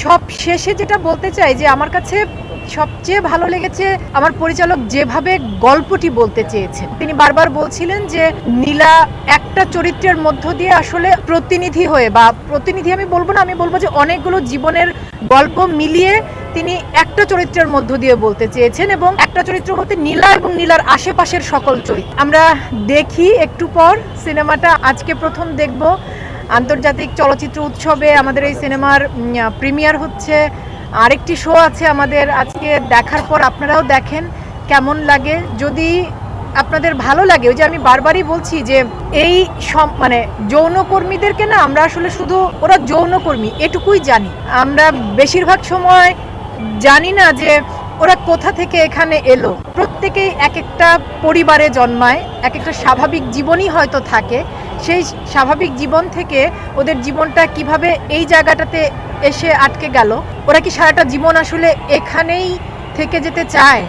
সব শেষে যেটা বলতে চাই যে আমার কাছে সবচেয়ে ভালো লেগেছে আমার পরিচালক যেভাবে গল্পটি বলতে চেয়েছেন। তিনি বারবার বলছিলেন যে নীলা একটা চরিত্রের মধ্য দিয়ে আসলে প্রতিনিধি হয়ে, বা প্রতিনিধি আমি বলবো না, আমি বলবো যে অনেকগুলো জীবনের গল্প মিলিয়ে তিনি একটা চরিত্রের মধ্য দিয়ে বলতে চেয়েছেন, এবং একটা চরিত্র বলতে নীলা এবং নীলার আশেপাশের সকল চরিত্র। আমরা দেখি একটু পর সিনেমাটা, আজকে প্রথম দেখব। আন্তর্জাতিক চলচ্চিত্র উৎসবে আমাদের এই সিনেমার প্রিমিয়ার হচ্ছে। আরেকটি শো আছে আমাদের, আজকে দেখার পর আপনারাও দেখেন কেমন লাগে। যদি আপনাদের ভালো লাগে, ওই যে আমি বারবারই বলছি যে এই মানে যৌনকর্মীদেরকে না আমরা আসলে শুধু ওরা যৌনকর্মী এটুকুই জানি, আমরা বেশিরভাগ সময় জানি না যে ওরা কোথা থেকে এখানে এলো। প্রত্যেকেই এক একটা পরিবারে জন্মায়, এক একটা স্বাভাবিক জীবনই হয়তো থাকে। সেই স্বাভাবিক জীবন থেকে ওদের জীবনটা কিভাবে এই জায়গাটাতে এসে আটকে গেল, ওরা কি সারাটা জীবন আসলে এখানেই থেকে যেতে চায়?